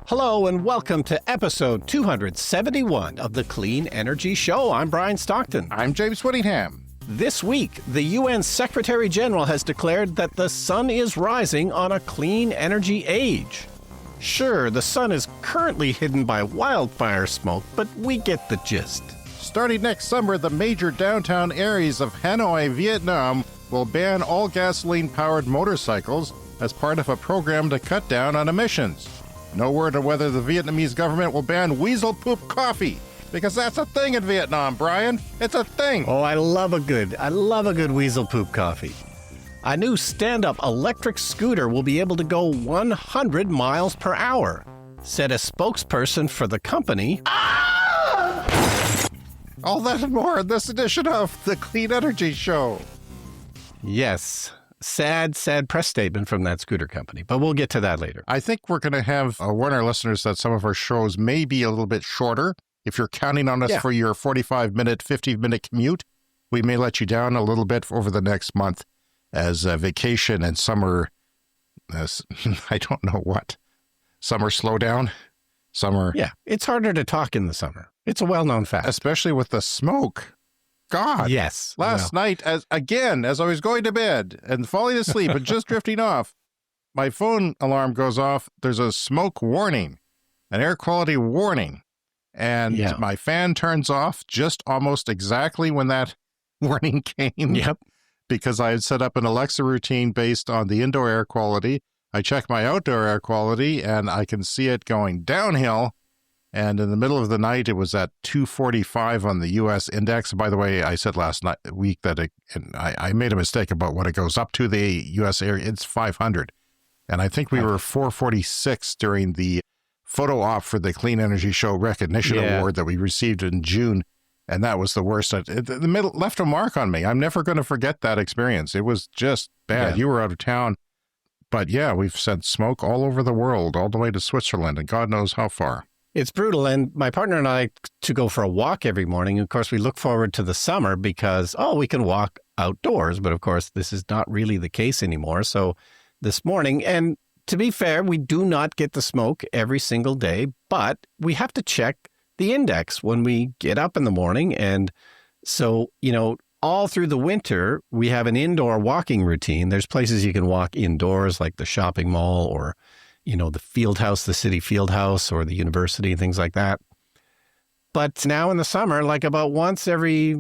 Hello and welcome to episode 271 of the Clean Energy Show. I'm Brian Stockton. I'm James Whittingham. This week, the UN Secretary General has declared that the sun is rising on a clean energy age. Sure, the sun is currently hidden by wildfire smoke, but we get the gist. Starting next summer, the major downtown areas of Hanoi, Vietnam will ban all gasoline-powered motorcycles as part of a program to cut down on emissions. No word on whether the Vietnamese government will ban weasel poop coffee, because that's a thing in Vietnam, Brian. It's a thing. Oh, I love a good weasel poop coffee. A new stand-up electric scooter will be able to go 100 miles per hour, said a spokesperson for the company. All that and more in this edition of the Clean Energy Show. Yes. Sad press statement from that scooter company, but we'll get to that later. I think we're going to have warn our listeners that some of our shows may be a little bit shorter. If you're counting on us for your 45-minute, 50-minute commute, we may let you down a little bit over the next month as vacation and summer, I don't know what, summer slowdown, summer. Yeah, it's harder to talk in the summer. It's a well-known fact. Especially with the smoke. God. Yes. Last night, as I was going to bed and falling asleep and just drifting off, my phone alarm goes off. There's a smoke warning, an air quality warning. And my fan turns off just almost exactly when that warning came. Yep. Because I had set up an Alexa routine based on the indoor air quality. I check my outdoor air quality and I can see it going downhill. And in the middle of the night, it was at 245 on the U.S. index. By the way, I said last week that I made a mistake about what it goes up to the U.S. area. It's 500. And I think we were 446 during the photo op for the Clean Energy Show Recognition Award that we received in June. And that was the worst. The middle left a mark on me. I'm never going to forget that experience. It was just bad. Yeah. You were out of town. But yeah, we've sent smoke all over the world, all the way to Switzerland and God knows how far. It's brutal, and my partner and I like to go for a walk every morning. Of course, we look forward to the summer because, we can walk outdoors. But of course, this is not really the case anymore. So this morning, and to be fair, we do not get the smoke every single day, but we have to check the index when we get up in the morning. And so, all through the winter, we have an indoor walking routine. There's places you can walk indoors, like the shopping mall or the field house, the city field house, or the university, things like that. But now in the summer, like about once every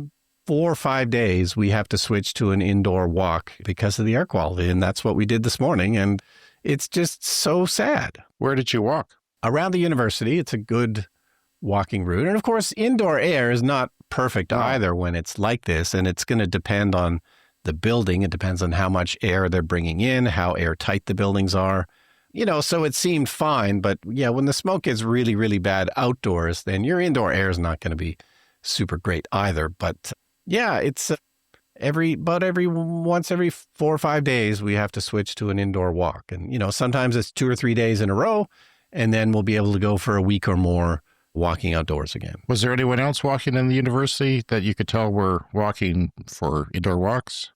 4 or 5 days, we have to switch to an indoor walk because of the air quality. And that's what we did this morning. And it's just so sad. Where did you walk? Around the university. It's a good walking route. And of course, indoor air is not perfect either when it's like this. And it's going to depend on the building. It depends on how much air they're bringing in, how airtight the buildings are. So it seemed fine, but when the smoke is really, really bad outdoors, then your indoor air is not going to be super great either. But it's once every 4 or 5 days, we have to switch to an indoor walk. And, sometimes it's 2 or 3 days in a row, and then we'll be able to go for a week or more walking outdoors again. Was there anyone else walking in the university that you could tell were walking for indoor walks?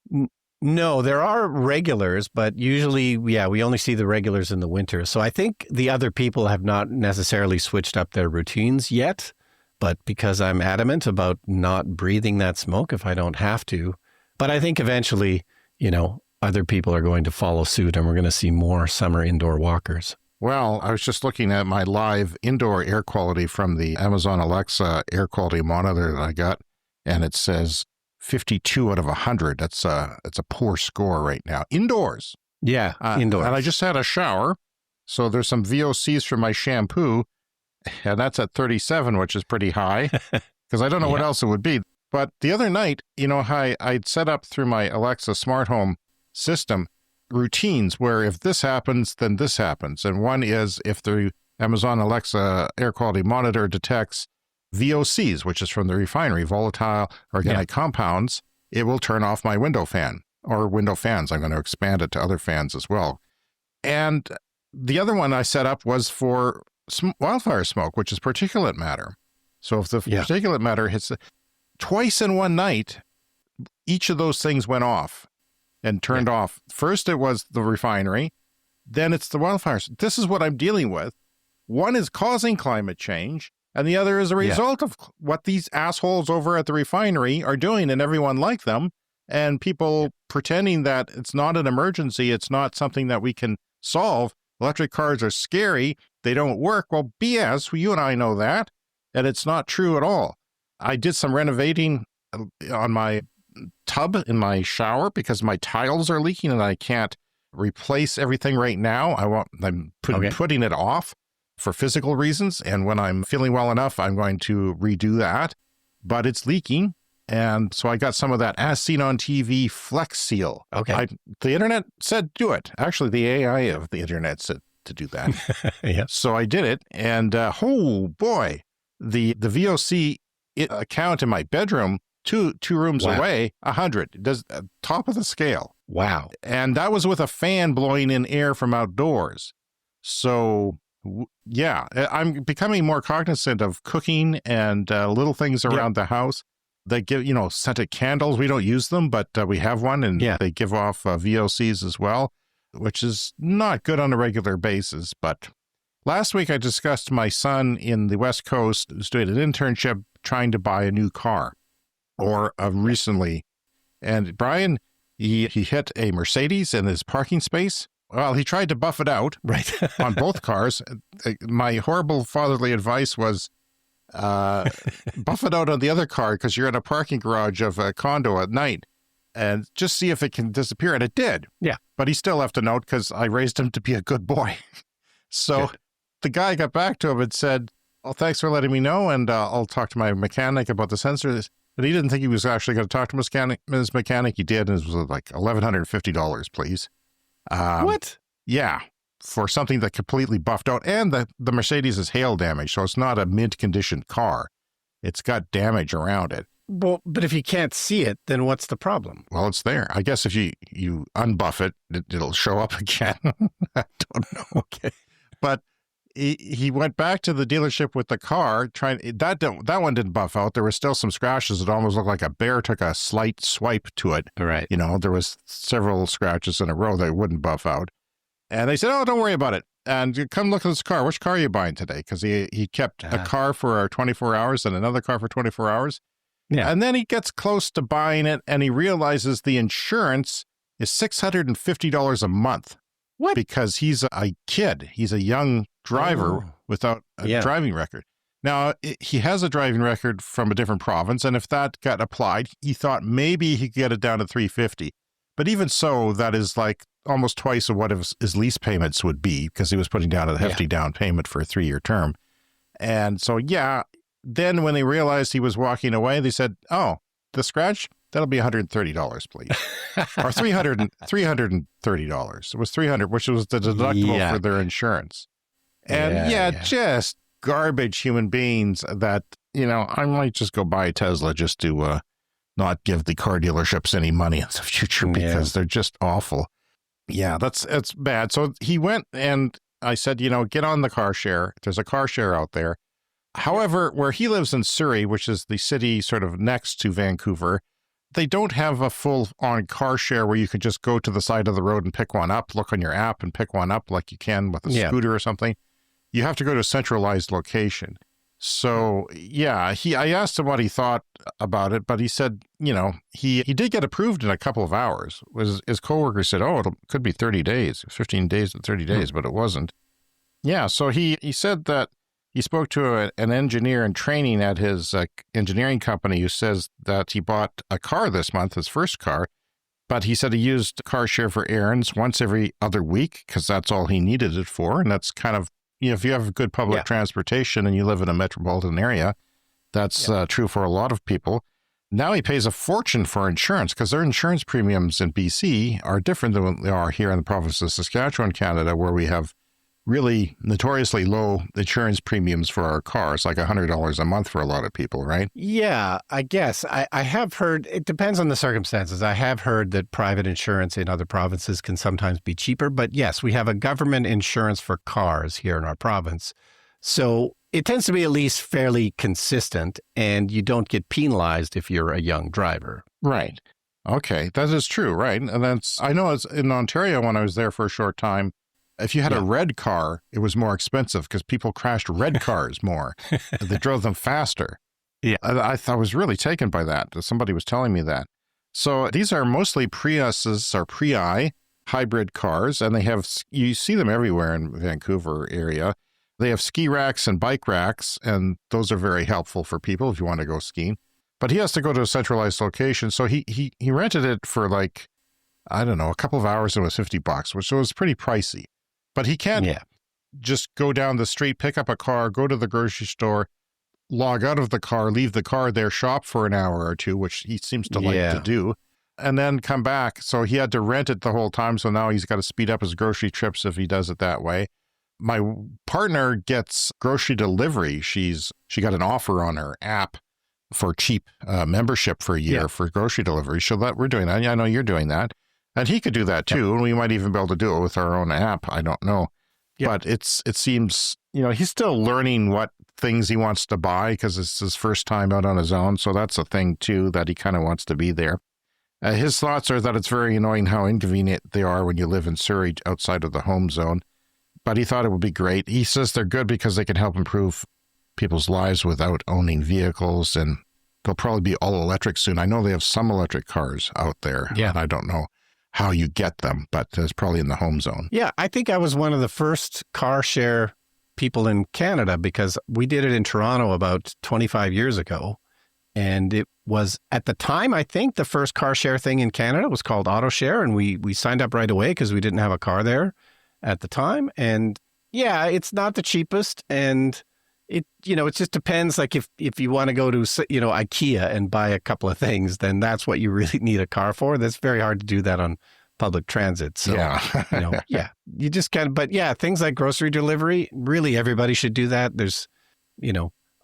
No, there are regulars, but usually, we only see the regulars in the winter. So I think the other people have not necessarily switched up their routines yet, but because I'm adamant about not breathing that smoke if I don't have to. But I think eventually, other people are going to follow suit and we're going to see more summer indoor walkers. Well, I was just looking at my live indoor air quality from the Amazon Alexa air quality monitor that I got, and it says 52 out of 100. That's a poor score right now. Indoors. Yeah, indoors. And I just had a shower, so there's some VOCs from my shampoo, and that's at 37, which is pretty high, because I don't know what else it would be. But the other night, I'd set up through my Alexa smart home system routines where if this happens, then this happens. And one is if the Amazon Alexa air quality monitor detects VOCs, which is from the refinery, volatile organic compounds, it will turn off my window fan or window fans. I'm going to expand it to other fans as well. And the other one I set up was for wildfire smoke, which is particulate matter. So if the particulate matter hits twice in one night, each of those things went off and turned off. First, it was the refinery. Then it's the wildfires. This is what I'm dealing with One is causing climate change, and the other is a result of what these assholes over at the refinery are doing, and everyone like them, and people pretending that it's not an emergency, it's not something that we can solve. Electric cars are scary, they don't work. Well, BS, you and I know that, and it's not true at all. I did some renovating on my tub in my shower because my tiles are leaking and I can't replace everything right now. I'm putting it off for physical reasons, and when I'm feeling well enough, I'm going to redo that, but it's leaking, and so I got some of that as seen on TV Flex Seal. Okay. The internet said do it. Actually, the AI of the internet said to do that. Yeah. So I did it, and oh boy, the VOC account in my bedroom, two rooms away, 100. Does top of the scale. Wow. And that was with a fan blowing in air from outdoors. So yeah, I'm becoming more cognizant of cooking and little things around the house. They give, scented candles. We don't use them, but we have one, and they give off VOCs as well, which is not good on a regular basis. But last week I discussed my son in the West Coast who's doing an internship trying to buy a new car, or recently. And Brian, he hit a Mercedes in his parking space. Well, he tried to buff it out on both cars. My horrible fatherly advice was buff it out on the other car because you're in a parking garage of a condo at night and just see if it can disappear. And it did. Yeah. But he still left a note because I raised him to be a good boy. So the guy got back to him and said, "Oh, thanks for letting me know, and I'll talk to my mechanic about the sensors." But he didn't think he was actually going to talk to his mechanic. He did, and it was like $1,150, please. What? Yeah, for something that completely buffed out. And the Mercedes is hail damage, so it's not a mint-condition car. It's got damage around it. Well, but if you can't see it, then what's the problem? Well, it's there. I guess if you unbuff it, it'll show up again. I don't know. Okay. But he went back to the dealership with the car, that one didn't buff out. There were still some scratches. It almost looked like a bear took a slight swipe to it. Right. There was several scratches in a row that wouldn't buff out. And they said, "Oh, don't worry about it. And you come look at this car. Which car are you buying today?" Because he kept a car for 24 hours and another car for 24 hours. Yeah. And then he gets close to buying it, and he realizes the insurance is $650 a month. What? Because he's a kid. He's a young driver without a driving record. Now, he has a driving record from a different province, and if that got applied, he thought maybe he could get it down to $350. But even so, that is like almost twice of what his lease payments would be, because he was putting down a hefty down payment for a 3-year term. And so, then when they realized he was walking away, they said, "Oh, the scratch, that'll be $130, please." Or $330. It was $300, which was the deductible for their insurance. And just garbage human beings that, I might just go buy a Tesla just to not give the car dealerships any money in the future because they're just awful. Yeah, it's bad. So he went, and I said, get on the car share. There's a car share out there. However, where he lives in Surrey, which is the city sort of next to Vancouver, they don't have a full-on car share where you could just go to the side of the road and pick one up, look on your app and pick one up like you can with a scooter or something. You have to go to a centralized location. So, I asked him what he thought about it, but he said, he did get approved in a couple of hours. His coworker said, "Oh, it could be 30 days, 15 days to 30 days, but it wasn't." Yeah, so he said that he spoke to an engineer in training at his engineering company who says that he bought a car this month, his first car, but he said he used car share for errands once every other week because that's all he needed it for. And that's kind of, if you have good public transportation and you live in a metropolitan area, that's true for a lot of people. Now he pays a fortune for insurance because their insurance premiums in BC are different than what they are here in the province of Saskatchewan, Canada, where we have really notoriously low insurance premiums for our cars, like $100 a month for a lot of people, right? Yeah, I guess. I have heard, it depends on the circumstances. I have heard that private insurance in other provinces can sometimes be cheaper. But yes, we have a government insurance for cars here in our province. So it tends to be at least fairly consistent, and you don't get penalized if you're a young driver. Right. Okay, that is true, right? And I know it's in Ontario when I was there for a short time. If you had a Yeah. red car, it was more expensive because people crashed red cars more. They drove them faster. Yeah. I was really taken by that. Somebody was telling me that. So these are mostly Priuses or Prii hybrid cars, and you see them everywhere in Vancouver area. They have ski racks and bike racks, and those are very helpful for people if you want to go skiing. But he has to go to a centralized location, so he rented it for like, I don't know, a couple of hours, and it was $50, which was pretty pricey. But he can't just go down the street, pick up a car, go to the grocery store, log out of the car, leave the car there, shop for an hour or two, which he seems to like to do, and then come back. So he had to rent it the whole time. So now he's got to speed up his grocery trips if he does it that way. My partner gets grocery delivery. She got an offer on her app for cheap membership for a year for grocery delivery. So that we're doing that. Yeah, I know you're doing that. And he could do that too. And we might even be able to do it with our own app. I don't know. But it seems, he's still learning what things he wants to buy because it's his first time out on his own. So that's a thing too, that he kind of wants to be there. His thoughts are that it's very annoying how inconvenient they are when you live in Surrey outside of the home zone. But he thought it would be great. He says they're good because they can help improve people's lives without owning vehicles, and they'll probably be all electric soon. I know they have some electric cars out there, and I don't know how you get them, but it's probably in the home zone. Yeah, I think I was one of the first car share people in Canada because we did it in Toronto about 25 years ago. And it was, at the time, I think the first car share thing in Canada was called Auto Share, and we signed up right away because we didn't have a car there at the time. And yeah, it's not the cheapest, and it just depends. Like if you want to go to IKEA and buy a couple of things, then that's what you really need a car for. That's very hard to do that on public transit. So you just kind of. But yeah, things like grocery delivery, really everybody should do that. There's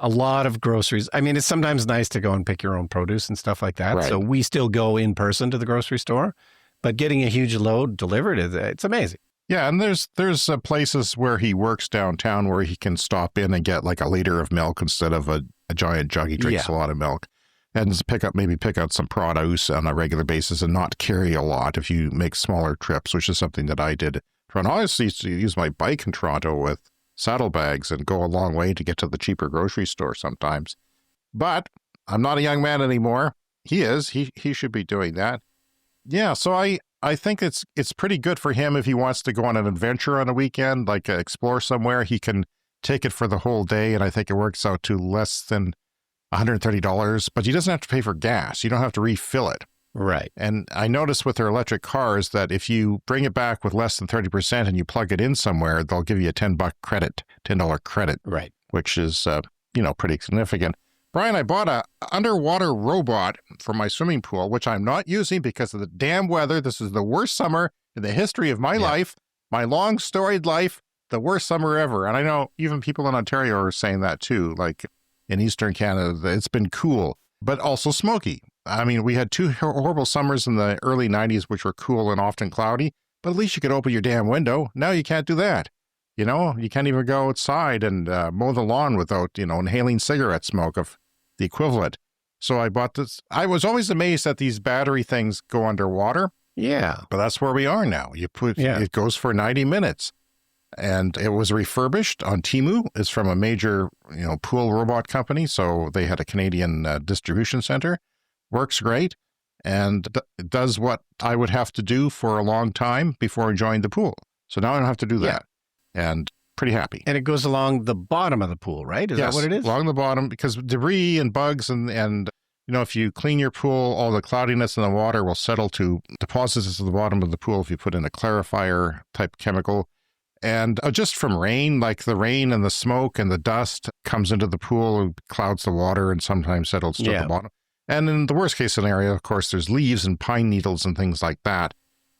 a lot of groceries. I mean, it's sometimes nice to go and pick your own produce and stuff like that. Right. So we still go in person to the grocery store, but getting a huge load delivered, it's amazing. Yeah, and there's places where he works downtown where he can stop in and get like a liter of milk instead of a giant jug. He drinks a lot of milk, and just pick out some produce on a regular basis and not carry a lot if you make smaller trips, which is something that I did. Toronto, I used to use my bike in Toronto with saddlebags and go a long way to get to the cheaper grocery store sometimes. But I'm not a young man anymore. He is. He should be doing that. Yeah, so I think it's pretty good for him if he wants to go on an adventure on a weekend, like explore somewhere. He can take it for the whole day, and I think it works out to less than $130, but he doesn't have to pay for gas. You don't have to refill it. Right. And I noticed with their electric cars that if you bring it back with less than 30% and you plug it in somewhere, they'll give you a $10 credit. Right. Which is, pretty significant. Brian, I bought a underwater robot for my swimming pool, which I'm not using because of the damn weather. This is the worst summer in the history of my life, my long storied life, the worst summer ever. And I know even people in Ontario are saying that too. Like in Eastern Canada, it's been cool, but also smoky. I mean, we had two horrible summers in the early 90s, which were cool and often cloudy, but at least you could open your damn window. Now you can't do that. You can't even go outside and mow the lawn without, inhaling cigarette smoke of the equivalent. So I bought this. I was always amazed that these battery things go underwater. Yeah. But that's where we are now. It goes for 90 minutes. And it was refurbished on Temu. It's from a major, pool robot company. So they had a Canadian distribution center. Works great. And does what I would have to do for a long time before I joined the pool. So now I don't have to do that. And pretty happy. And it goes along the bottom of the pool, right? Is that what it is? Along the bottom, because debris and bugs and if you clean your pool, all the cloudiness in the water will settle to deposits at the bottom of the pool if you put in a clarifier type chemical. And just from rain, like the rain and the smoke and the dust comes into the pool and clouds the water and sometimes settles to the bottom. And in the worst case scenario, of course, there's leaves and pine needles and things like that.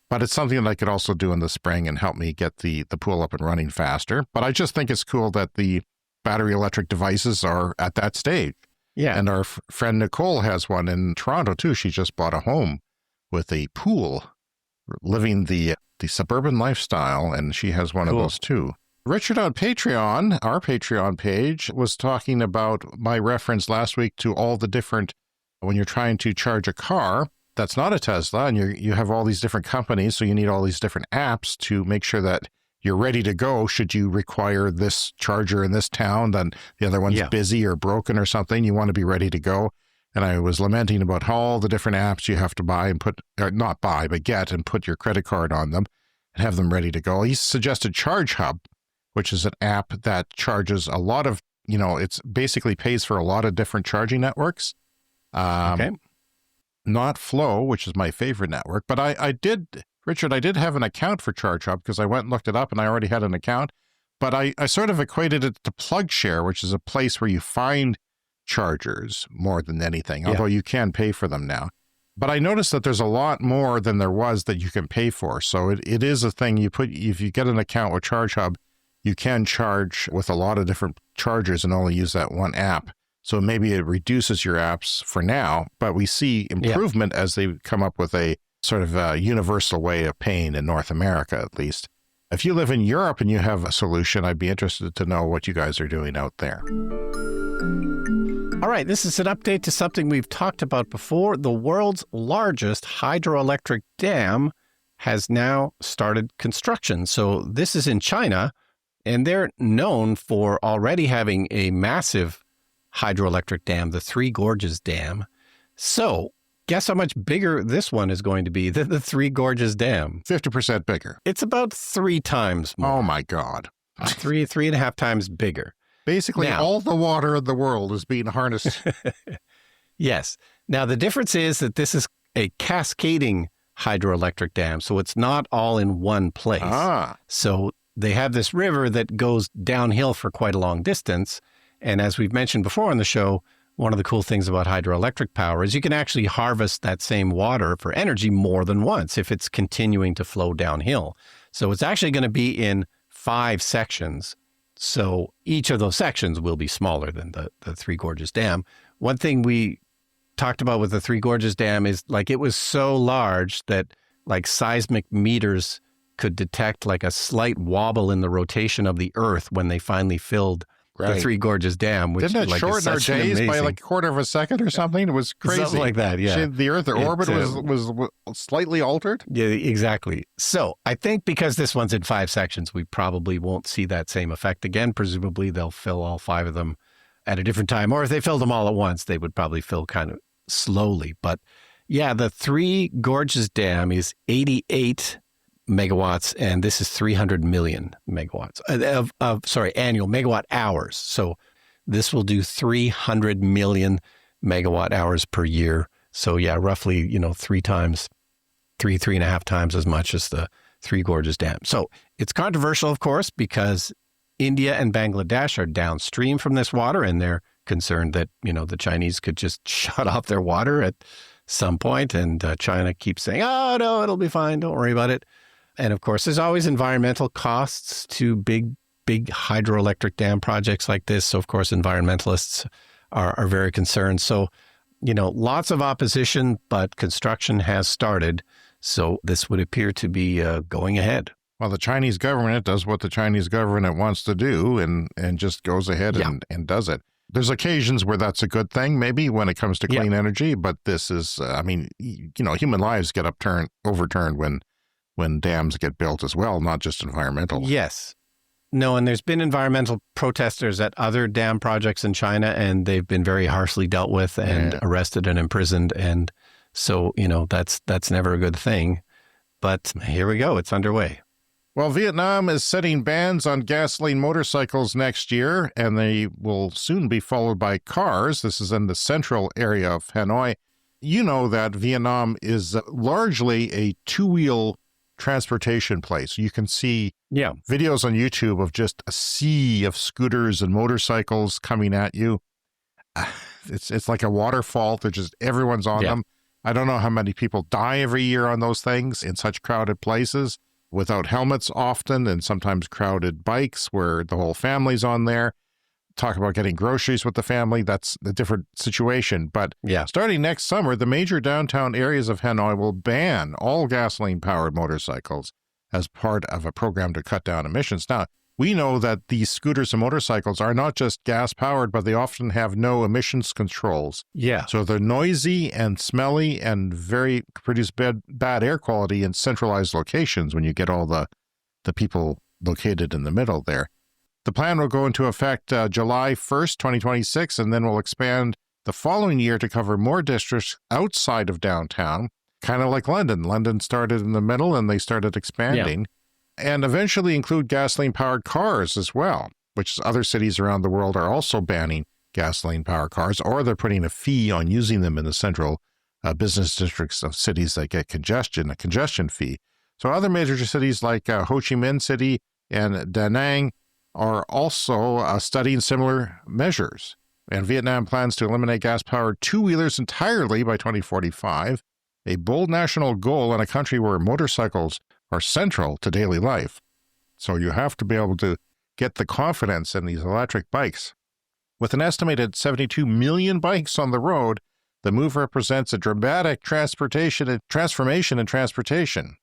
But it's something that I could also do in the spring and help me get the pool up and running faster. But I just think it's cool that the battery electric devices are at that stage. Yeah. And our friend Nicole has one in Toronto, too. She just bought a home with a pool, living the suburban lifestyle, and she has one of those, too. Richard on Patreon, our Patreon page, was talking about my reference last week to all the different, when you're trying to charge a car, that's not a Tesla, and you have all these different companies, so you need all these different apps to make sure that you're ready to go. Should you require this charger in this town, then the other one's busy or broken or something, you want to be ready to go. And I was lamenting about how all the different apps you have to buy and put, or not buy, but get and put your credit card on them and have them ready to go. He suggested Charge Hub, which is an app that charges a lot of, it's basically pays for a lot of different charging networks. Not Flow, which is my favorite network, but I did have an account for Charge Hub because I went and looked it up and I already had an account, but I sort of equated it to PlugShare, which is a place where you find chargers more than anything, although you can pay for them now. But I noticed that there's a lot more than there was that you can pay for. So it is a thing if you get an account with Charge Hub, you can charge with a lot of different chargers and only use that one app. So maybe it reduces your apps for now, but we see improvement as they come up with a sort of a universal way of paying in North America, at least. If you live in Europe and you have a solution, I'd be interested to know what you guys are doing out there. All right, this is an update to something we've talked about before. The world's largest hydroelectric dam has now started construction. So this is in China, and they're known for already having a massive hydroelectric dam, the Three Gorges Dam. So guess how much bigger this one is going to be than the Three Gorges Dam? 50% bigger. It's about 3 times more. Oh, my God. 3.5 times bigger. Basically, all the water of the world is being harnessed. Yes. Now, the difference is that this is a cascading hydroelectric dam, so it's not all in one place. So they have this river that goes downhill for quite a long distance. And as we've mentioned before on the show, one of the cool things about hydroelectric power is you can actually harvest that same water for energy more than once if it's continuing to flow downhill. So it's actually going to be in 5 sections. So each of those sections will be smaller than the Three Gorges Dam. One thing we talked about with the Three Gorges Dam is like it was so large that like seismic meters could detect like a slight wobble in the rotation of the earth when they finally filled the Three Gorges Dam. Which, didn't it shorten our days by like a quarter of a second or something? It was crazy. Something like that, yeah. The Earth, orbit was slightly altered? Yeah, exactly. So I think because this one's in 5 sections, we probably won't see that same effect again. Presumably they'll fill all 5 of them at a different time. Or if they filled them all at once, they would probably fill kind of slowly. But yeah, the Three Gorges Dam is 88 megawatts, and this is 300 million megawatts annual megawatt hours. So this will do 300 million megawatt hours per year. So yeah, roughly, 3.5 times as much as the Three Gorges Dam. So it's controversial, of course, because India and Bangladesh are downstream from this water, and they're concerned that, the Chinese could just shut off their water at some point. And China keeps saying, oh, no, it'll be fine. Don't worry about it. And of course, there's always environmental costs to big hydroelectric dam projects like this. So of course, environmentalists are very concerned. So, lots of opposition, but construction has started. So this would appear to be going ahead. Well, the Chinese government does what the Chinese government wants to do and just goes ahead and does it. There's occasions where that's a good thing, maybe when it comes to clean energy. But this is, human lives get overturned when dams get built as well, not just environmental. Yes. No, and there's been environmental protesters at other dam projects in China, and they've been very harshly dealt with and arrested and imprisoned. And so, that's never a good thing. But here we go. It's underway. Well, Vietnam is setting bans on gasoline motorcycles next year, and they will soon be followed by cars. This is in the central area of Hanoi. You know that Vietnam is largely a 2-wheel transportation place. You can see videos on YouTube of just a sea of scooters and motorcycles coming at you. It's like a waterfall. They're just everyone's on them. I don't know how many people die every year on those things in such crowded places without helmets often, and sometimes crowded bikes where the whole family's on there. Talk about getting groceries with the family. That's a different situation. But starting next summer, the major downtown areas of Hanoi will ban all gasoline-powered motorcycles as part of a program to cut down emissions. Now, we know that these scooters and motorcycles are not just gas-powered, but they often have no emissions controls. Yeah. So they're noisy and smelly and produce bad air quality in centralized locations when you get all the people located in the middle there. The plan will go into effect July 1st, 2026, and then will expand the following year to cover more districts outside of downtown, kind of like London. London started in the middle and they started expanding, and eventually include gasoline-powered cars as well, which other cities around the world are also banning gasoline-powered cars, or they're putting a fee on using them in the central business districts of cities that get congestion, a congestion fee. So other major cities like Ho Chi Minh City and Da Nang are also studying similar measures. And Vietnam plans to eliminate gas-powered two-wheelers entirely by 2045, a bold national goal in a country where motorcycles are central to daily life. So you have to be able to get the confidence in these electric bikes. With an estimated 72 million bikes on the road, the move represents a dramatic transformation in transportation.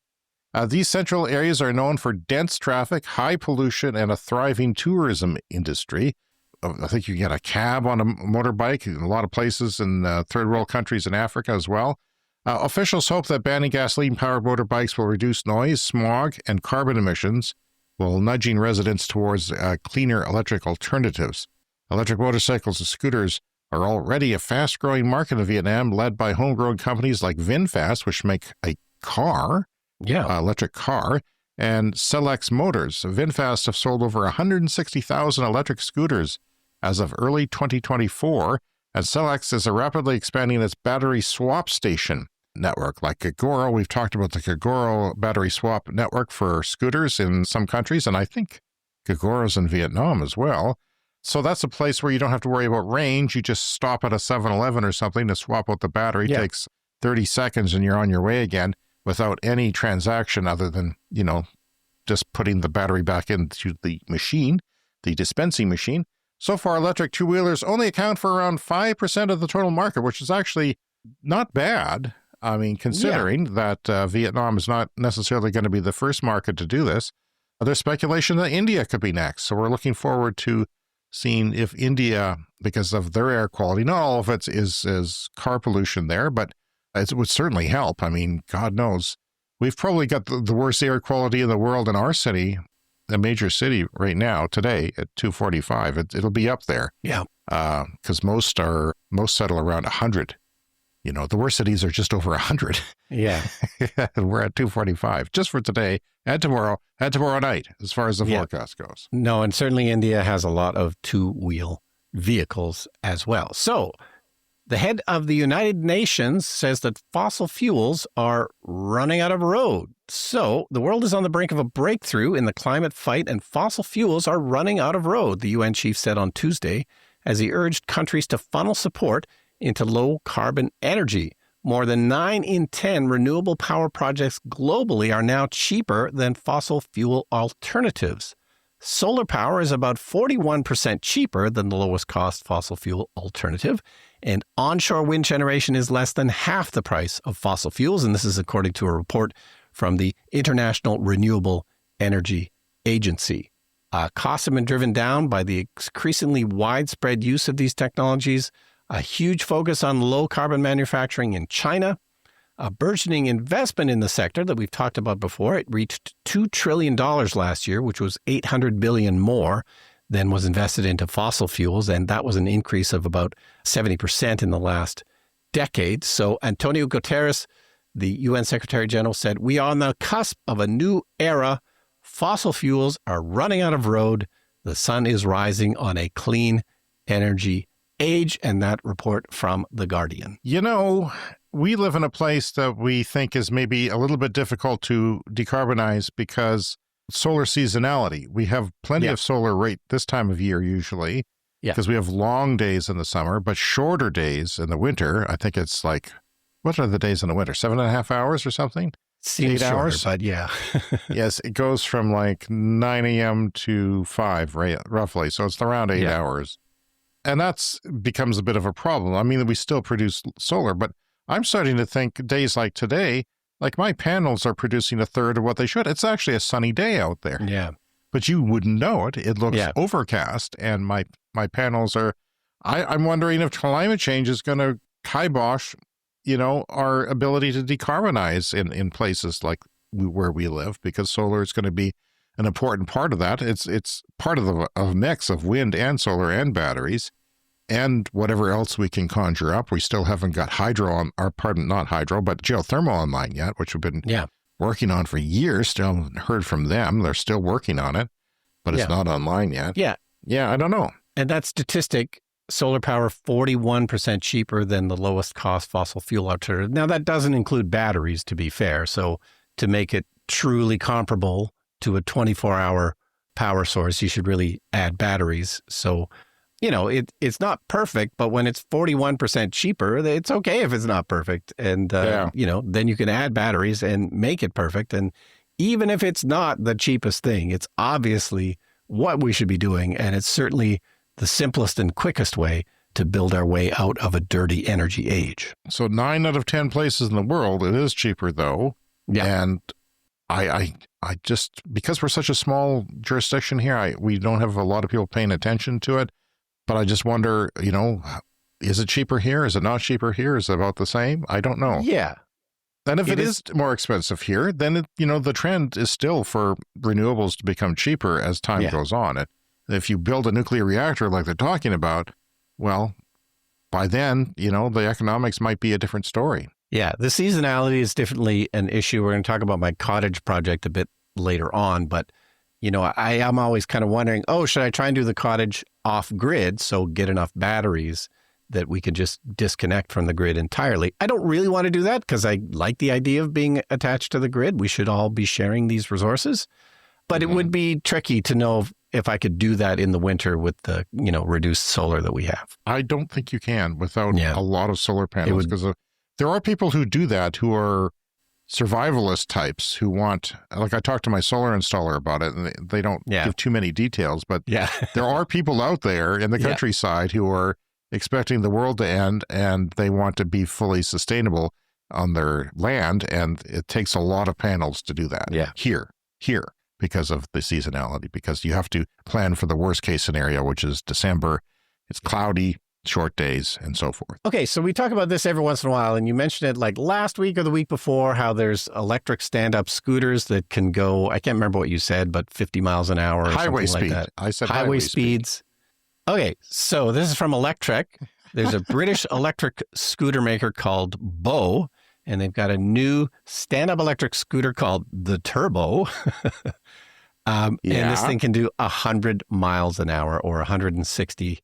These central areas are known for dense traffic, high pollution, and a thriving tourism industry. I think you get a cab on a motorbike in a lot of places in third world countries in Africa as well. Officials hope that banning gasoline-powered motorbikes will reduce noise, smog, and carbon emissions, while nudging residents towards cleaner electric alternatives. Electric motorcycles and scooters are already a fast-growing market in Vietnam, led by homegrown companies like VinFast, which make a car, electric car, and Celex Motors. VinFast have sold over 160,000 electric scooters as of early 2024, and Celex is rapidly expanding its battery swap station network. Like Gogoro, we've talked about the Gogoro battery swap network for scooters in some countries, and I think Gogoro's in Vietnam as well. So that's a place where you don't have to worry about range. You just stop at a 7-Eleven or something to swap out the battery. It takes 30 seconds and you're on your way again without any transaction other than, just putting the battery back into the machine, the dispensing machine. So far, electric two-wheelers only account for around 5% of the total market, which is actually not bad. I mean, considering that Vietnam is not necessarily going to be the first market to do this. There's speculation that India could be next. So we're looking forward to seeing if India, because of their air quality, not all of it is car pollution there, but it would certainly help. I mean, God knows. We've probably got the worst air quality in the world in our city, a major city right now, today at 245. It'll be up there. Yeah. Because most settle around 100. The worst cities are just over 100. Yeah. We're at 245 just for today and tomorrow night, as far as the forecast goes. No, and certainly India has a lot of two-wheel vehicles as well. So the head of the United Nations says that fossil fuels are running out of road. So the world is on the brink of a breakthrough in the climate fight, and fossil fuels are running out of road, the UN chief said on Tuesday, as he urged countries to funnel support into low-carbon energy. More than 9 in 10 renewable power projects globally are now cheaper than fossil fuel alternatives. Solar power is about 41% cheaper than the lowest cost fossil fuel alternative, and onshore wind generation is less than half the price of fossil fuels, and this is according to a report from the International Renewable Energy Agency. Costs have been driven down by the increasingly widespread use of these technologies, a huge focus on low-carbon manufacturing in China, a burgeoning investment in the sector that we've talked about before. It reached $2 trillion last year, which was $800 billion more than was invested into fossil fuels, and that was an increase of about 70% in the last decade. So António Guterres, the UN Secretary General, said, "We are on the cusp of a new era. Fossil fuels are running out of road. The sun is rising on a clean energy age," and that report from The Guardian. We live in a place that we think is maybe a little bit difficult to decarbonize because solar seasonality. We have plenty of solar right this time of year usually because we have long days in the summer, but shorter days in the winter. I think it's like, what are the days in the winter? 7.5 hours or something? Seems 8 hours? shorter, but yeah. Yes, it goes from like 9 a.m. to 5, right, roughly. So it's around 8 hours. And that's becomes a bit of a problem. I mean, we still produce solar, but I'm starting to think days like today, like my panels are producing a third of what they should. It's actually a sunny day out there. Yeah. But you wouldn't know it. It looks overcast, and my panels are, I'm wondering if climate change is going to kibosh, our ability to decarbonize in places like where we live, because solar is going to be an important part of that. It's part of a mix of wind and solar and batteries and whatever else we can conjure up. We still haven't got not hydro, but geothermal online yet, which we've been working on for years. Still haven't heard from them. They're still working on it, but it's not online yet. Yeah, I don't know. And that statistic, solar power 41% cheaper than the lowest cost fossil fuel alternative. Now, that doesn't include batteries, to be fair. So to make it truly comparable to a 24-hour power source, you should really add batteries. So, it's not perfect, but when it's 41% cheaper, it's okay if it's not perfect. And, then you can add batteries and make it perfect. And even if it's not the cheapest thing, it's obviously what we should be doing. And it's certainly the simplest and quickest way to build our way out of a dirty energy age. So 9 out of 10 places in the world, it is cheaper, though. Yeah. And I just, because we're such a small jurisdiction here, we don't have a lot of people paying attention to it. But I just wonder, is it cheaper here? Is it not cheaper here? Is it about the same? I don't know. Yeah. And if it is more expensive here, then, the trend is still for renewables to become cheaper as time goes on. If you build a nuclear reactor like they're talking about, well, by then, the economics might be a different story. Yeah, the seasonality is definitely an issue. We're going to talk about my cottage project a bit later on, but I am always kind of wondering, should I try and do the cottage off grid, so get enough batteries that we can just disconnect from the grid entirely? I don't really want to do that because I like the idea of being attached to the grid. We should all be sharing these resources, but it would be tricky to know if I could do that in the winter with the, reduced solar that we have. I don't think you can without a lot of solar panels, because there are people who do that, who are survivalist types who want, like I talked to my solar installer about it, and they don't give too many details, but there are people out there in the countryside who are expecting the world to end, and they want to be fully sustainable on their land, and it takes a lot of panels to do that. Here, because of the seasonality, because you have to plan for the worst case scenario, which is December. It's cloudy, short days, and so forth. Okay, so we talk about this every once in a while, and you mentioned it like last week or the week before, how there's electric stand-up scooters that can go, I can't remember what you said, but 50 miles an hour or highway something speed. like that. I said highway speeds. Okay, so this is from Electric. There's a British electric scooter maker called Bo, and they've got a new stand-up electric scooter called the Turbo. And this thing can do 100 miles an hour or 160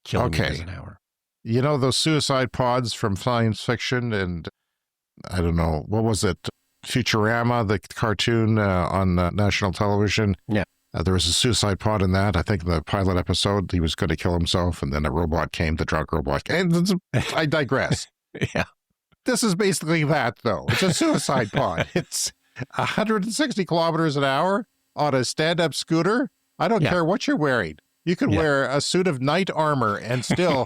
kilometers an hour. Those suicide pods from science fiction, and I don't know, what was it? Futurama, the cartoon on national television. Yeah. There was a suicide pod in that. I think in the pilot episode, he was going to kill himself, and then a robot came, the drunk robot. And I digress. This is basically that, though. It's a suicide pod. It's 160 kilometers an hour on a stand-up scooter. I don't care what you're wearing. You could wear a suit of knight armor and still,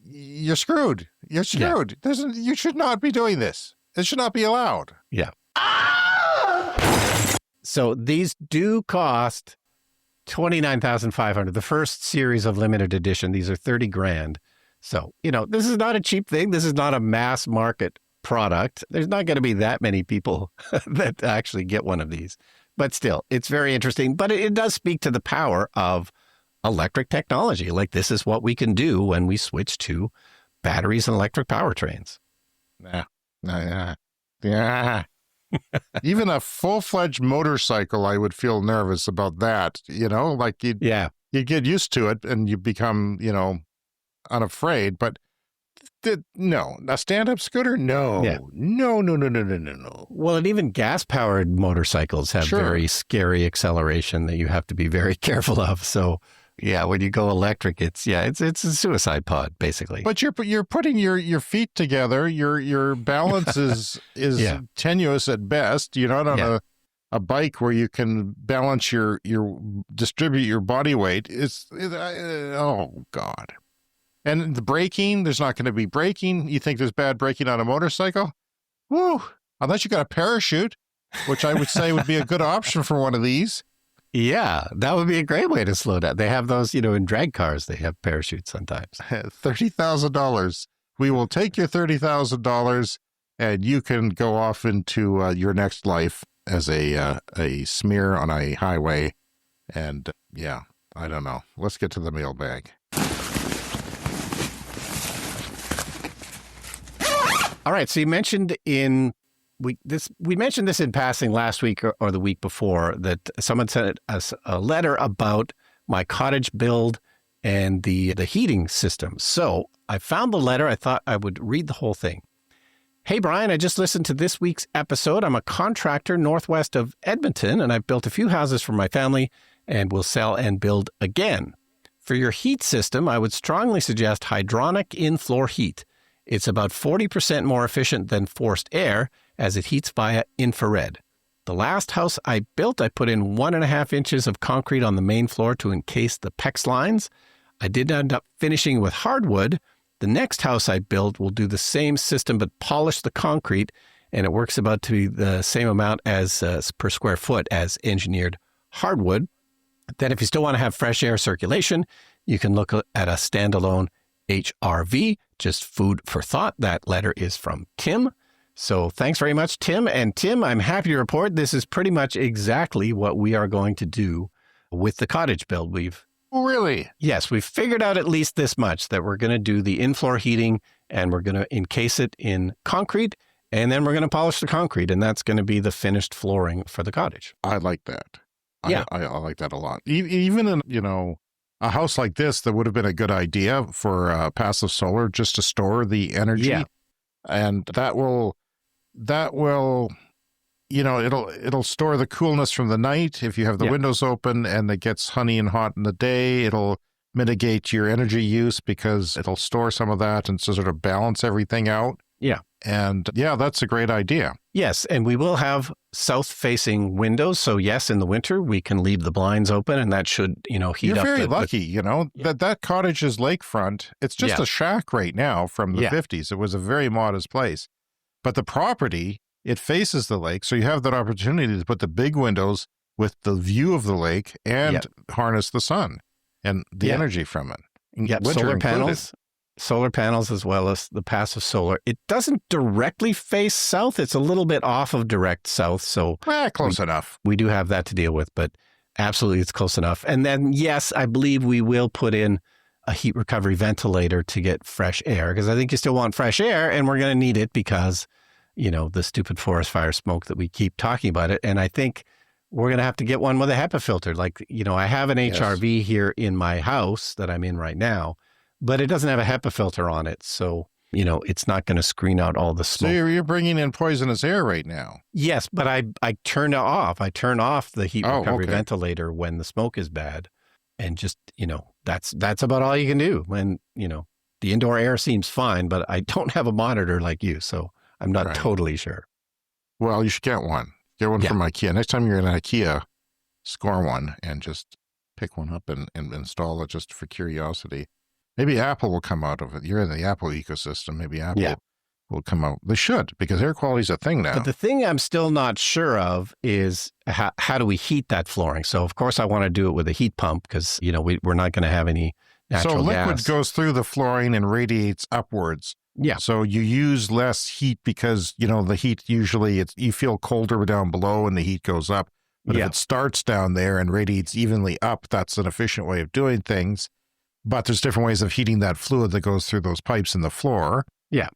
you're screwed. You're screwed. You should not be doing this. It should not be allowed. Yeah. So these do cost $29,500. The first series of limited edition, these are $30,000. So, this is not a cheap thing. This is not a mass market product. There's not going to be that many people that actually get one of these. But still, it's very interesting. But it does speak to the power of electric technology. Like, this is what we can do when we switch to batteries and electric powertrains. Even a full-fledged motorcycle, I would feel nervous about that. Like you get used to it and you become, unafraid. But no, a stand-up scooter, no. Well, and even gas-powered motorcycles have very scary acceleration that you have to be very careful of. So, when you go electric, it's a suicide pod, basically. But you're putting your feet together. Your balance is tenuous at best. You're not on a bike where you can balance distribute your body weight. Oh God. And the braking, there's not going to be braking. You think there's bad braking on a motorcycle? Woo! Unless you got a parachute, which I would say would be a good option for one of these. Yeah, that would be a great way to slow down. They have those, in drag cars, they have parachutes sometimes. $30,000. We will take your $30,000 and you can go off into your next life as a smear on a highway. And yeah, I don't know. Let's get to the mailbag. All right. So you mentioned we mentioned this in passing last week or the week before, that someone sent us a letter about my cottage build and the heating system. So I found the letter. I thought I would read the whole thing. Hey, Brian, I just listened to this week's episode. I'm a contractor northwest of Edmonton, and I've built a few houses for my family and will sell and build again. For your heat system, I would strongly suggest hydronic in-floor heat. It's about 40% more efficient than forced air, as it heats via infrared. The last house I built, I put in 1.5 inches of concrete on the main floor to encase the PEX lines. I did end up finishing with hardwood. The next house I built will do the same system but polish the concrete, and it works about to be the same amount as per square foot as engineered hardwood. Then if you still want to have fresh air circulation, you can look at a standalone HRV. Just food for thought. That letter is from Tim. So thanks very much, Tim. And Tim, I'm happy to report this is pretty much exactly what we are going to do with the cottage build. Really? Yes, we've figured out at least this much, that we're going to do the in-floor heating and we're going to encase it in concrete, and then we're going to polish the concrete, and that's going to be the finished flooring for the cottage. I like that. Yeah. I like that a lot. Even in, a house like this, that would have been a good idea for passive solar, just to store the energy. Yeah. And that will, it'll store the coolness from the night. If you have the windows open and it gets sunny and hot in the day, it'll mitigate your energy use because it'll store some of that and sort of balance everything out. Yeah. And yeah, that's a great idea. Yes, and we will have south-facing windows. So yes, in the winter, we can leave the blinds open, and that should, heat up. You're very lucky, that cottage is lakefront. It's just a shack right now from the 50s. It was a very modest place. But the property, it faces the lake, so you have that opportunity to put the big windows with the view of the lake and harness the sun and the energy from it. Yep, solar panels as well as the passive solar. It doesn't directly face south. It's a little bit off of direct south. So close enough. We do have that to deal with, but absolutely it's close enough. And then, yes, I believe we will put in a heat recovery ventilator to get fresh air, because I think you still want fresh air, and we're going to need it because, the stupid forest fire smoke that we keep talking about it. And I think we're going to have to get one with a HEPA filter. Like, I have an HRV here in my house that I'm in right now, but it doesn't have a HEPA filter on it. So, it's not going to screen out all the smoke. So you're bringing in poisonous air right now. Yes, but I turn it off. I turn off the heat recovery ventilator when the smoke is bad. And just, that's about all you can do when, the indoor air seems fine, but I don't have a monitor like you. So I'm not totally sure. Well, you should get one. Get one from IKEA. Next time you're in IKEA, score one and just pick one up and install it just for curiosity. Maybe Apple will come out of it. You're in the Apple ecosystem. Maybe Apple will come out. They should, because air quality is a thing now. But the thing I'm still not sure of is how do we heat that flooring? So, of course, I want to do it with a heat pump because, we're not going to have any natural gas. So liquid goes through the flooring and radiates upwards. Yeah. So you use less heat because, the heat usually, you feel colder down below and the heat goes up. But if it starts down there and radiates evenly up, that's an efficient way of doing things. But there's different ways of heating that fluid that goes through those pipes in the floor. Yeah.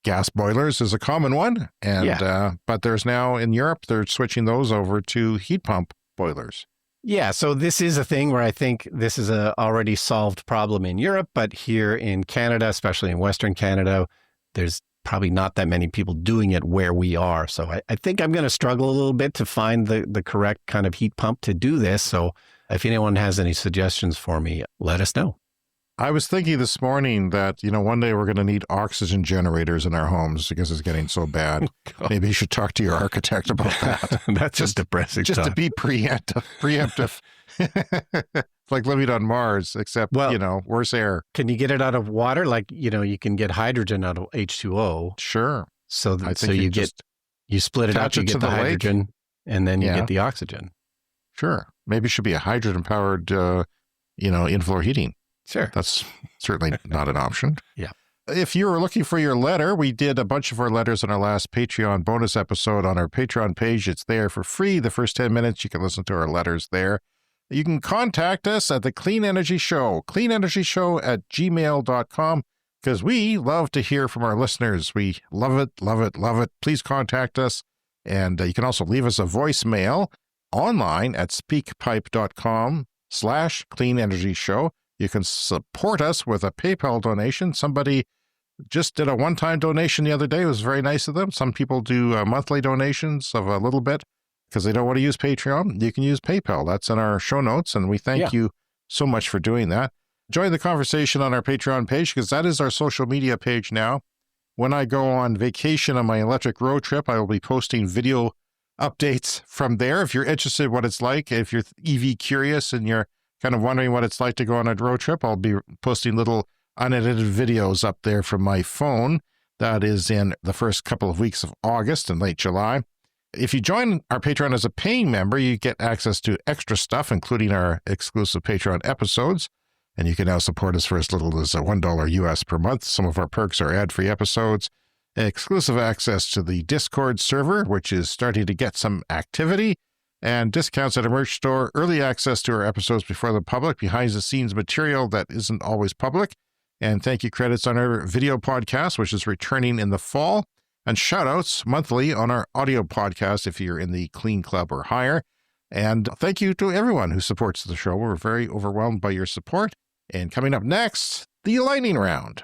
Gas boilers is a common one. And but there's now in Europe, they're switching those over to heat pump boilers. Yeah. So this is a thing where I think this is a already solved problem in Europe. But here in Canada, especially in Western Canada, there's probably not that many people doing it where we are. So I think I'm going to struggle a little bit to find the correct kind of heat pump to do this. So if anyone has any suggestions for me, let us know. I was thinking this morning that, one day we're going to need oxygen generators in our homes because it's getting so bad. Maybe you should talk to your architect about that. That's just depressing. Just to be preemptive. It's like living on Mars, except, worse air. Can you get it out of water? Like, you can get hydrogen out of H2O. Sure. So you split it up, you get the hydrogen, lake. And then you get the oxygen. Sure. Maybe it should be a hydrogen-powered, in-floor heating. Sure. That's certainly not an option. Yeah. if you were looking for your letter, we did a bunch of our letters in our last Patreon bonus episode on our Patreon page. It's there for free. The first 10 minutes, you can listen to our letters there. You can contact us at the Clean Energy Show, cleanenergyshow@gmail.com, because we love to hear from our listeners. We love it, love it, love it. Please contact us. And you can also leave us a voicemail online at speakpipe.com/cleanenergyshow. You can support us with a PayPal donation. Somebody just did a one-time donation the other day. It was very nice of them. Some people do monthly donations of a little bit because they don't want to use Patreon. You can use PayPal. That's in our show notes, and we thank you so much for doing that. Join the conversation on our Patreon page because that is our social media page now. When I go on vacation on my electric road trip, I will be posting video updates from there. If you're interested in what it's like, if you're EV curious and you're kind of wondering what it's like to go on a road trip, I'll be posting little unedited videos up there from my phone. That is in the first couple of weeks of August and late July. If you join our Patreon as a paying member, you get access to extra stuff, including our exclusive Patreon episodes. And you can now support us for as little as $1 US per month. Some of our perks are ad-free episodes, exclusive access to the Discord server, which is starting to get some activity, and discounts at our merch store, early access to our episodes before the public, behind-the-scenes material that isn't always public, and thank you credits on our video podcast, which is returning in the fall, and shout-outs monthly on our audio podcast if you're in the Clean Club or higher. And thank you to everyone who supports the show. We're very overwhelmed by your support. And coming up next, the lightning round.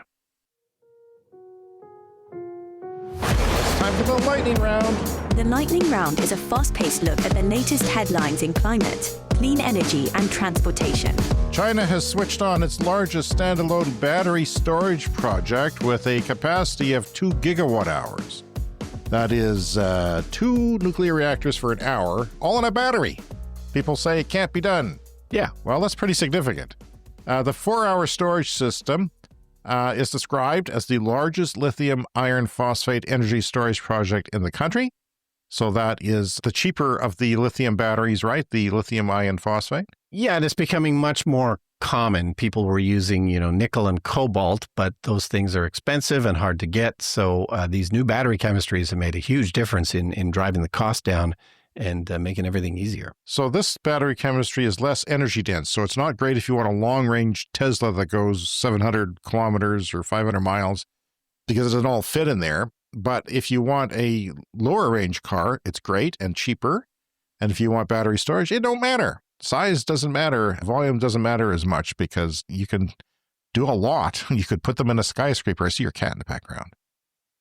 It's time for the lightning round. The Lightning Round is a fast-paced look at the latest headlines in climate, clean energy, and transportation. China has switched on its largest standalone battery storage project with a capacity of 2 gigawatt hours. That is 2 nuclear reactors for an hour, all in a battery. People say it can't be done. Yeah. Well, that's pretty significant. The 4-hour storage system is described as the largest lithium iron phosphate energy storage project in the country. So that is the cheaper of the lithium batteries, right? The lithium iron phosphate. Yeah, and it's becoming much more common. People were using, nickel and cobalt, but those things are expensive and hard to get. So these new battery chemistries have made a huge difference in driving the cost down and making everything easier. So this battery chemistry is less energy dense. So it's not great if you want a long-range Tesla that goes 700 kilometers or 500 miles because it doesn't all fit in there. But if you want a lower-range car, it's great and cheaper. And if you want battery storage, it don't matter. Size doesn't matter. Volume doesn't matter as much because you can do a lot. You could put them in a skyscraper. I see your cat in the background.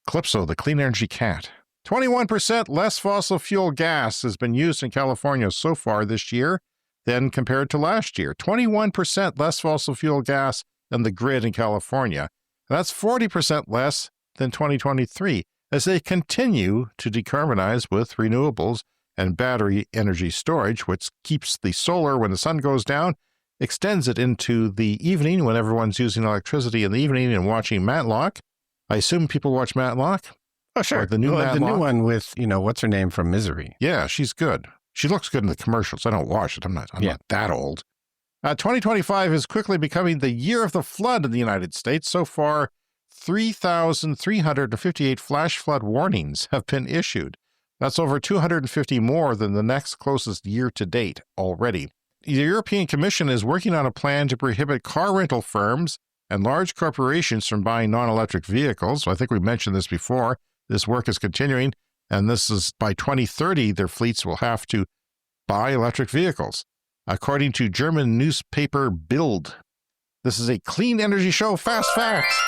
Calypso, the clean energy cat. 21% less fossil fuel gas has been used in California so far this year than compared to last year. 21% less fossil fuel gas than the grid in California. That's 40% less than 2023 as they continue to decarbonize with renewables and battery energy storage, which keeps the solar when the sun goes down, extends it into the evening when everyone's using electricity in the evening and watching Matlock. I assume people watch Matlock? Oh, sure. Or the new Matlock? The new one with, what's her name from Misery. Yeah, she's good. She looks good in the commercials. I don't watch it. I'm not that old. 2025 is quickly becoming the year of the flood in the United States. So far, 3,358 flash flood warnings have been issued. That's over 250 more than the next closest year to date already. The European Commission is working on a plan to prohibit car rental firms and large corporations from buying non-electric vehicles. I think we mentioned this before. This work is continuing, and this is by 2030, their fleets will have to buy electric vehicles. According to German newspaper Bild, this is a clean energy show, fast facts.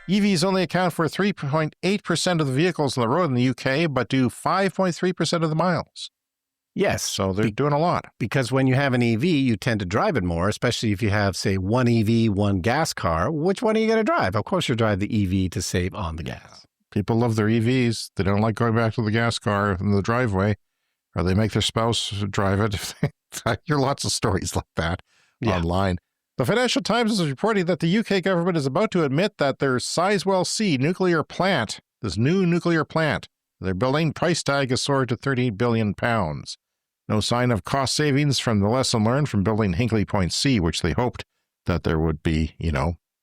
EVs only account for 3.8% of the vehicles on the road in the UK, but do 5.3% of the miles. Yes. So they're doing a lot. Because when you have an EV, you tend to drive it more, especially if you have, say, one EV, one gas car. Which one are you going to drive? Of course, you'll drive the EV to save on the gas. People love their EVs. They don't like going back to the gas car in the driveway, or they make their spouse drive it. I hear lots of stories like that online. The Financial Times is reporting that the UK government is about to admit that their Sizewell C nuclear plant, this new nuclear plant, they're building, price tag has soared to £38 billion. No sign of cost savings from the lesson learned from building Hinkley Point C, which they hoped that there would be,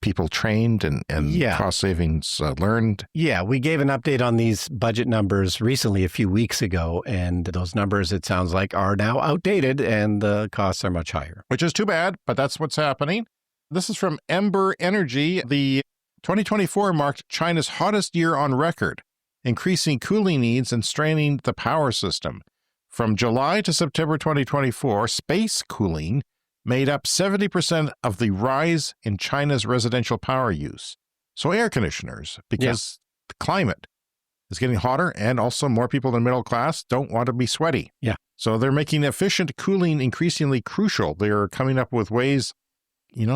people trained and cost savings learned? Yeah, we gave an update on these budget numbers recently, a few weeks ago, and those numbers, it sounds like, are now outdated and the costs are much higher. Which is too bad, but that's what's happening. This is from Ember Energy. The 2024 marked China's hottest year on record, increasing cooling needs and straining the power system. From July to September 2024, space cooling made up 70% of the rise in China's residential power use. So air conditioners, because the climate is getting hotter and also more people in the middle class don't want to be sweaty. Yeah. So they're making efficient cooling increasingly crucial. They're coming up with ways,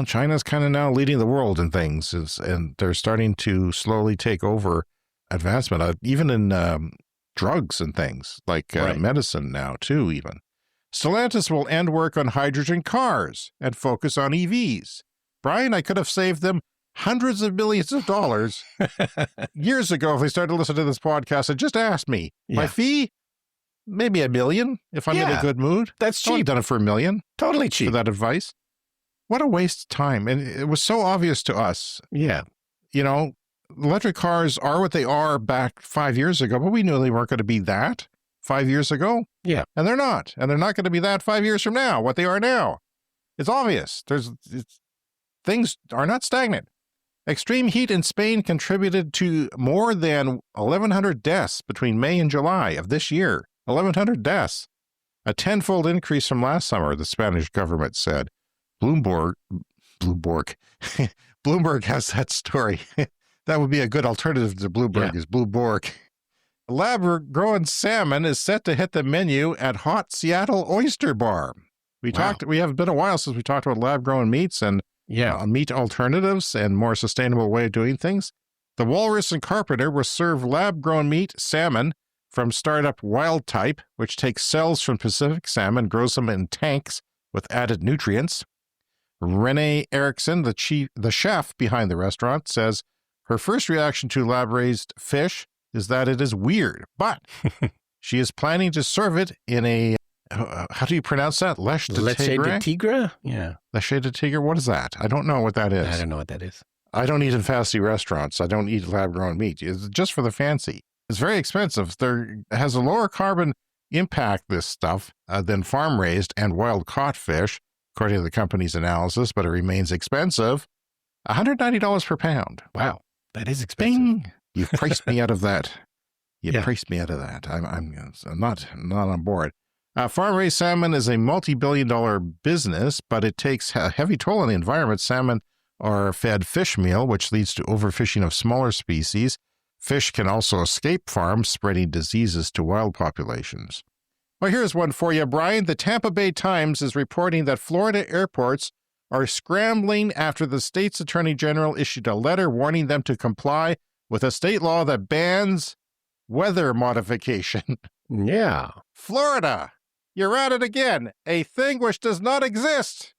China's kind of now leading the world in things, and they're starting to slowly take over advancement, even in drugs and things like medicine now too, even. Stellantis will end work on hydrogen cars and focus on EVs. Brian, I could have saved them hundreds of millions of dollars years ago if they started listening to this podcast and just asked me. Yeah. My fee, maybe $1 million if I'm in a good mood. That's cheap. I've done it for $1 million. Totally cheap. For that advice. What a waste of time. And it was so obvious to us. Yeah. Electric cars are what they are back 5 years ago, but we knew they weren't going to be that 5 years ago. Yeah. And they're not. And they're not going to be that 5 years from now, what they are now. It's obvious. Things are not stagnant. Extreme heat in Spain contributed to more than 1,100 deaths between May and July of this year. 1,100 deaths. A tenfold increase from last summer, the Spanish government said. Bloomberg has that story. That would be a good alternative to Bloomberg, is Bloomberg. Lab-grown salmon is set to hit the menu at Hot Seattle Oyster Bar. We have been a while since we talked about lab-grown meats and meat alternatives and more sustainable way of doing things. The Walrus and Carpenter will serve lab-grown meat salmon from startup Wild Type, which takes cells from Pacific salmon, grows them in tanks with added nutrients. Renee Erickson, the chef behind the restaurant, says her first reaction to lab-raised fish is that it is weird, but she is planning to serve it in a, how do you pronounce that? Leche de tigre? Yeah. Leche de tigre? What is that? I don't know what that is. I don't know what that is. I don't eat in fancy restaurants. I don't eat lab-grown meat. It's just for the fancy. It's very expensive. There has a lower carbon impact, this stuff, than farm-raised and wild-caught fish, according to the company's analysis, but it remains expensive. $190 per pound. Wow, that is expensive. Bing! You've priced me out of that. Priced me out of that. I'm not on board. Farm-raised salmon is a multi-billion-dollar business, but it takes a heavy toll on the environment. Salmon are fed fish meal, which leads to overfishing of smaller species. Fish can also escape farms, spreading diseases to wild populations. Well, here's one for you, Brian. The Tampa Bay Times is reporting that Florida airports are scrambling after the state's attorney general issued a letter warning them to comply with a state law that bans weather modification. Yeah. Florida, you're at it again, a thing which does not exist.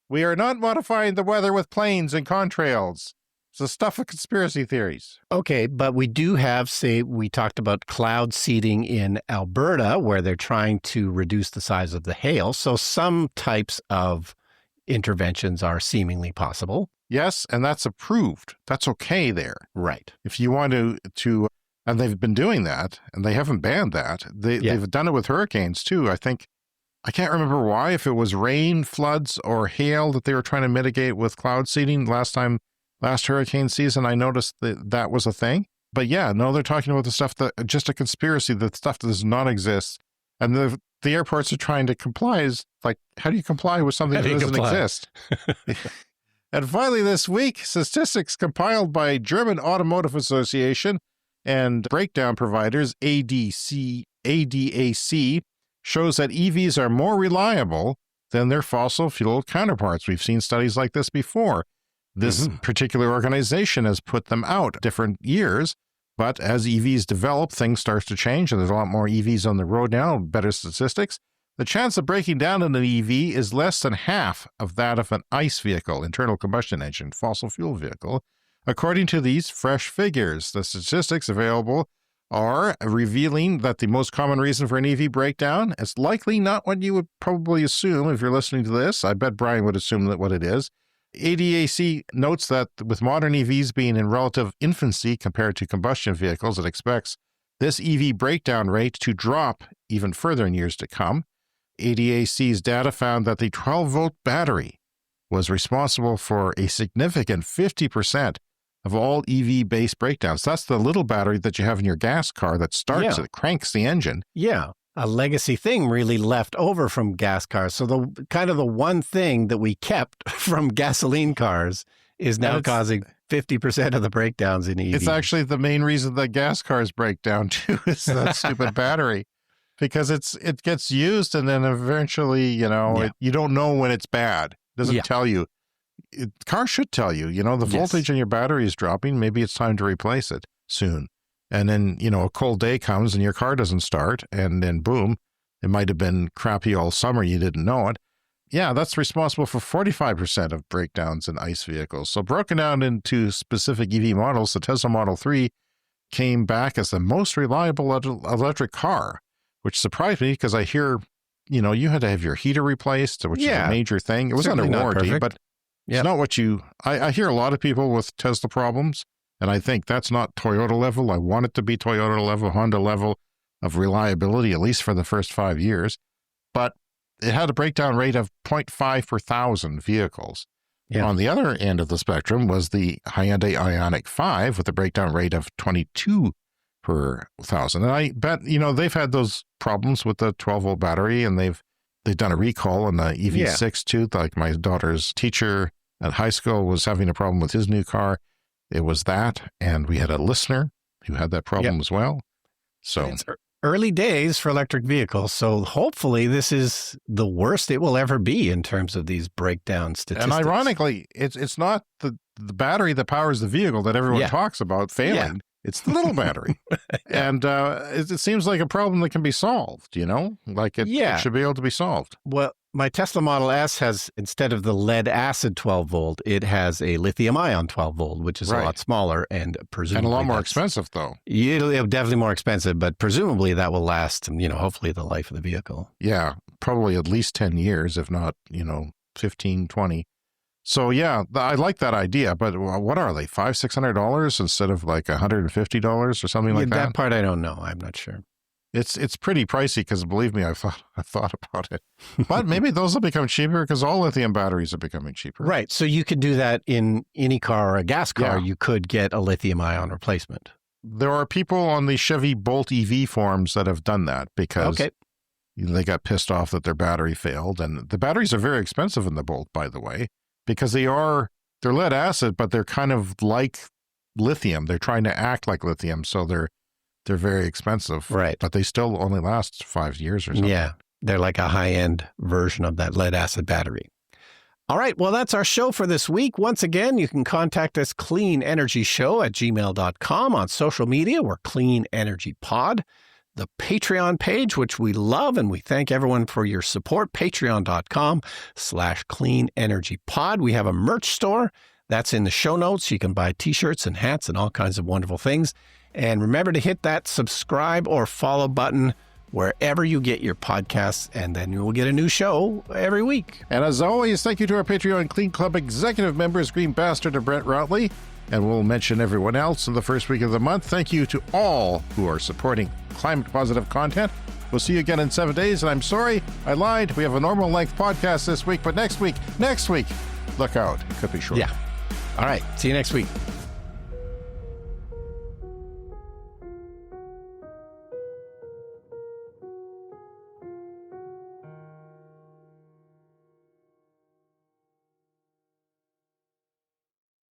We are not modifying the weather with planes and contrails. It's the stuff of conspiracy theories. Okay, but we do have, we talked about cloud seeding in Alberta, where they're trying to reduce the size of the hail. So some types of interventions are seemingly possible. Yes, and that's approved. That's okay there. Right. If you want to and they've been doing that, and they haven't banned that. They've done it with hurricanes, too. I can't remember why, if it was rain, floods, or hail that they were trying to mitigate with cloud seeding last hurricane season. I noticed that was a thing. But they're talking about the stuff that, just a conspiracy, the stuff that does not exist. And the airports are trying to comply. Is like, how do you comply with something that doesn't exist? And finally this week, statistics compiled by German Automotive Association and breakdown providers, ADAC, shows that EVs are more reliable than their fossil fuel counterparts. We've seen studies like this before. This particular organization has put them out different years, but as EVs develop, things start to change, and there's a lot more EVs on the road now, better statistics. The chance of breaking down in an EV is less than half of that of an ICE vehicle, internal combustion engine, fossil fuel vehicle. According to these fresh figures, the statistics available are revealing that the most common reason for an EV breakdown is likely not what you would probably assume if you're listening to this. I bet Brian would assume that what it is ADAC notes that with modern EVs being in relative infancy compared to combustion vehicles, it expects this EV breakdown rate to drop even further in years to come. ADAC's data found that the 12-volt battery was responsible for a significant 50% of all EV-based breakdowns. That's the little battery that you have in your gas car that starts it, cranks the engine. Yeah. A legacy thing really left over from gas cars. So the kind of the one thing that we kept from gasoline cars is now causing 50% of the breakdowns in EVs. It's actually the main reason that gas cars break down too, is that stupid battery, because it gets used and then eventually, you don't know when it's bad. It doesn't tell you. Cars should tell you, the voltage in your battery is dropping. Maybe it's time to replace it soon. And then, a cold day comes and your car doesn't start, and then boom, it might have been crappy all summer. You didn't know it. Yeah, that's responsible for 45% of breakdowns in ICE vehicles. So broken down into specific EV models, the Tesla Model 3 came back as the most reliable electric car, which surprised me because I hear, you had to have your heater replaced, which is a major thing. It was under warranty, but it's not what I hear a lot of people with Tesla problems. And I think that's not Toyota level. I want it to be Toyota level, Honda level of reliability, at least for the first 5 years. But it had a breakdown rate of 0.5 per thousand vehicles. Yeah. On the other end of the spectrum was the Hyundai Ioniq 5 with a breakdown rate of 22 per thousand. And I bet, they've had those problems with the 12-volt battery, and they've done a recall on the EV6 too. Like my daughter's teacher at high school was having a problem with his new car. It was that, and we had a listener who had that problem as well. So it's early days for electric vehicles, so hopefully this is the worst it will ever be in terms of these breakdown statistics. And ironically, it's not the battery that powers the vehicle that everyone talks about failing. Yeah. It's the little battery. And it seems like a problem that can be solved, Like it should be able to be solved. Well, my Tesla Model S has, instead of the lead acid 12 volt, it has a lithium ion 12 volt, which is a lot smaller and presumably. And a lot more expensive, though. It'll definitely more expensive, but presumably that will last, hopefully the life of the vehicle. Yeah, probably at least 10 years, if not, 15, 20. So, I like that idea, but what are they, $500-$600 instead of like $150 or something like that? That part I don't know. I'm not sure. It's pretty pricey because, believe me, I thought about it. But maybe those will become cheaper because all lithium batteries are becoming cheaper. Right. So you could do that in any car or a gas car. Yeah. You could get a lithium ion replacement. There are people on the Chevy Bolt EV forums that have done that because they got pissed off that their battery failed. And the batteries are very expensive in the Bolt, by the way, because they're lead acid, but they're kind of like lithium. They're trying to act like lithium, so they're very expensive. Right. But they still only last 5 years or something. Yeah. They're like a high-end version of that lead acid battery. All right. Well, that's our show for this week. Once again, you can contact us cleanenergyshow@gmail.com. On social media, we're Clean Energy Pod. The Patreon page, which we love, and we thank everyone for your support, patreon.com/cleanenergypod. We have a merch store. That's in the show notes. You can buy t-shirts and hats and all kinds of wonderful things. And remember to hit that subscribe or follow button wherever you get your podcasts, and then you will get a new show every week. And as always, thank you to our Patreon Clean Club executive members, Green Bastard and Brent Routley. And we'll mention everyone else in the first week of the month. Thank you to all who are supporting climate-positive content. We'll see you again in 7 days. And I'm sorry, I lied. We have a normal length podcast this week, but next week, look out. It could be short. Yeah. All right. See you next week.